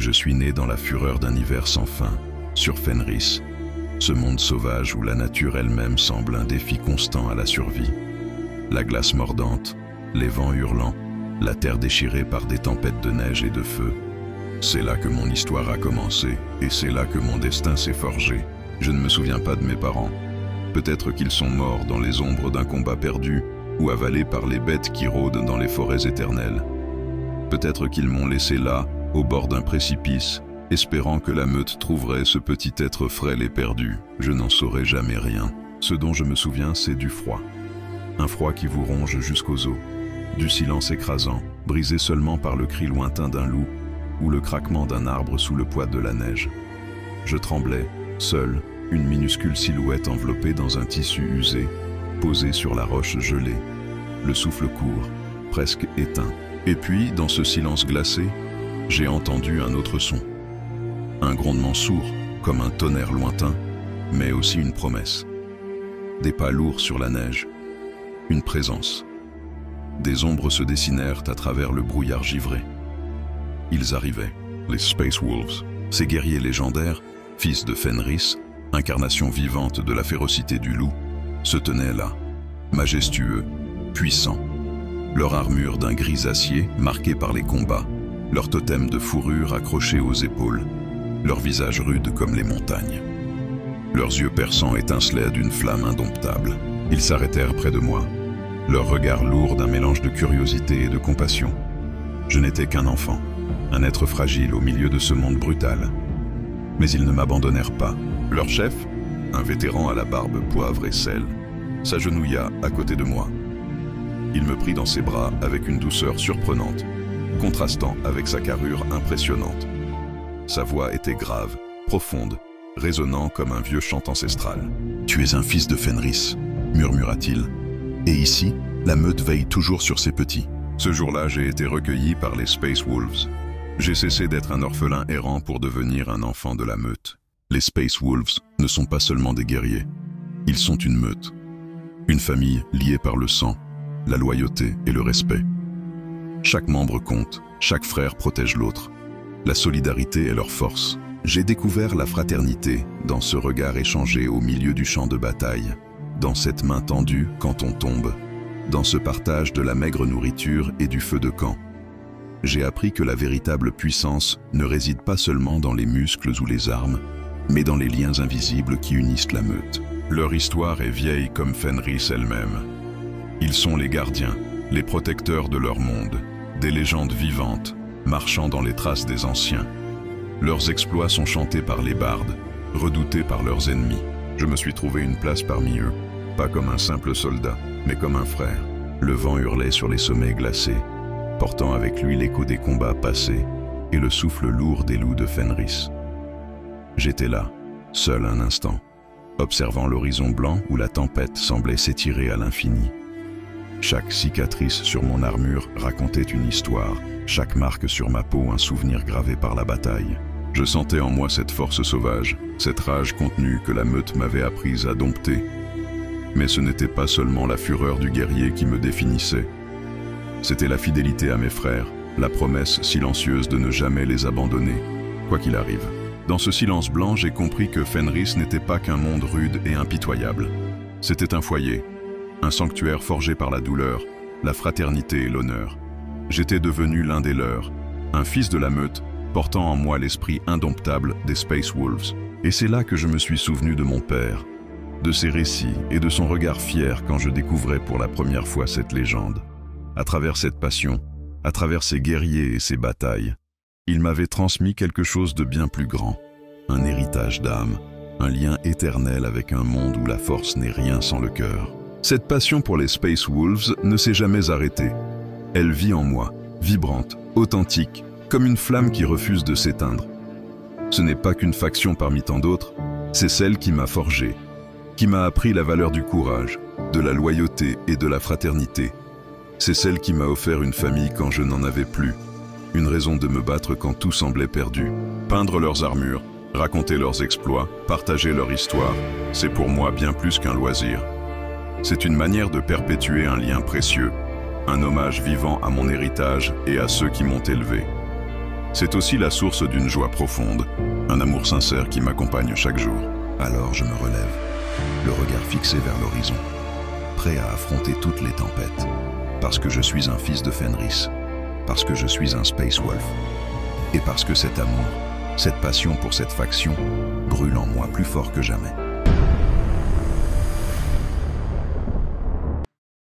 Je suis né dans la fureur d'un hiver sans fin, sur Fenris, ce monde sauvage où la nature elle-même semble un défi constant à la survie. La glace mordante, les vents hurlants, la terre déchirée par des tempêtes de neige et de feu. C'est là que mon histoire a commencé, et c'est là que mon destin s'est forgé. Je ne me souviens pas de mes parents. Peut-être qu'ils sont morts dans les ombres d'un combat perdu, ou avalés par les bêtes qui rôdent dans les forêts éternelles. Peut-être qu'ils m'ont laissé là, au bord d'un précipice, espérant que la meute trouverait ce petit être frêle et perdu. Je n'en saurai jamais rien. Ce dont je me souviens, c'est du froid. Un froid qui vous ronge jusqu'aux os. Du silence écrasant, brisé seulement par le cri lointain d'un loup ou le craquement d'un arbre sous le poids de la neige. Je tremblais, seul, une minuscule silhouette enveloppée dans un tissu usé, posée sur la roche gelée. Le souffle court, presque éteint. Et puis, dans ce silence glacé, j'ai entendu un autre son. Un grondement sourd, comme un tonnerre lointain, mais aussi une promesse. Des pas lourds sur la neige, une présence. Des ombres se dessinèrent à travers le brouillard givré. Ils arrivaient, les Space Wolves, ces guerriers légendaires, fils de Fenris, incarnation vivante de la férocité du loup, se tenaient là, majestueux, puissants. Leur armure d'un gris acier marquée par les combats, leur totem de fourrure accroché aux épaules, leur visage rude comme les montagnes. Leurs yeux perçants étincelaient d'une flamme indomptable. Ils s'arrêtèrent près de moi, leur regard lourd d'un mélange de curiosité et de compassion. Je n'étais qu'un enfant, un être fragile au milieu de ce monde brutal. Mais ils ne m'abandonnèrent pas. Leur chef, un vétéran à la barbe poivre et sel, s'agenouilla à côté de moi. Il me prit dans ses bras avec une douceur surprenante, contrastant avec sa carrure impressionnante. Sa voix était grave, profonde, résonnant comme un vieux chant ancestral. « Tu es un fils de Fenris », murmura-t-il. « Et ici, la meute veille toujours sur ses petits. » Ce jour-là, j'ai été recueilli par les Space Wolves. J'ai cessé d'être un orphelin errant pour devenir un enfant de la meute. Les Space Wolves ne sont pas seulement des guerriers. Ils sont une meute. Une famille liée par le sang, la loyauté et le respect. Chaque membre compte, chaque frère protège l'autre. La solidarité est leur force. J'ai découvert la fraternité dans ce regard échangé au milieu du champ de bataille, dans cette main tendue quand on tombe, dans ce partage de la maigre nourriture et du feu de camp. J'ai appris que la véritable puissance ne réside pas seulement dans les muscles ou les armes, mais dans les liens invisibles qui unissent la meute. Leur histoire est vieille comme Fenris elle-même. Ils sont les gardiens, les protecteurs de leur monde, des légendes vivantes, marchant dans les traces des anciens. Leurs exploits sont chantés par les bardes, redoutés par leurs ennemis. Je me suis trouvé une place parmi eux, pas comme un simple soldat, mais comme un frère. Le vent hurlait sur les sommets glacés, portant avec lui l'écho des combats passés et le souffle lourd des loups de Fenris. J'étais là, seul un instant, observant l'horizon blanc où la tempête semblait s'étirer à l'infini. Chaque cicatrice sur mon armure racontait une histoire, chaque marque sur ma peau un souvenir gravé par la bataille. Je sentais en moi cette force sauvage, cette rage contenue que la meute m'avait apprise à dompter. Mais ce n'était pas seulement la fureur du guerrier qui me définissait. C'était la fidélité à mes frères, la promesse silencieuse de ne jamais les abandonner, quoi qu'il arrive. Dans ce silence blanc, j'ai compris que Fenris n'était pas qu'un monde rude et impitoyable. C'était un foyer, un sanctuaire forgé par la douleur, la fraternité et l'honneur. J'étais devenu l'un des leurs, un fils de la meute, portant en moi l'esprit indomptable des Space Wolves. Et c'est là que je me suis souvenu de mon père, de ses récits et de son regard fier quand je découvrais pour la première fois cette légende. À travers cette passion, à travers ses guerriers et ses batailles, il m'avait transmis quelque chose de bien plus grand, un héritage d'âme, un lien éternel avec un monde où la force n'est rien sans le cœur. Cette passion pour les Space Wolves ne s'est jamais arrêtée. Elle vit en moi, vibrante, authentique, comme une flamme qui refuse de s'éteindre. Ce n'est pas qu'une faction parmi tant d'autres, c'est celle qui m'a forgé, qui m'a appris la valeur du courage, de la loyauté et de la fraternité. C'est celle qui m'a offert une famille quand je n'en avais plus, une raison de me battre quand tout semblait perdu. Peindre leurs armures, raconter leurs exploits, partager leur histoire, c'est pour moi bien plus qu'un loisir. C'est une manière de perpétuer un lien précieux, un hommage vivant à mon héritage et à ceux qui m'ont élevé. C'est aussi la source d'une joie profonde, un amour sincère qui m'accompagne chaque jour. Alors je me relève, le regard fixé vers l'horizon, prêt à affronter toutes les tempêtes. Parce que je suis un fils de Fenris, parce que je suis un Space Wolf, et parce que cet amour, cette passion pour cette faction, brûle en moi plus fort que jamais.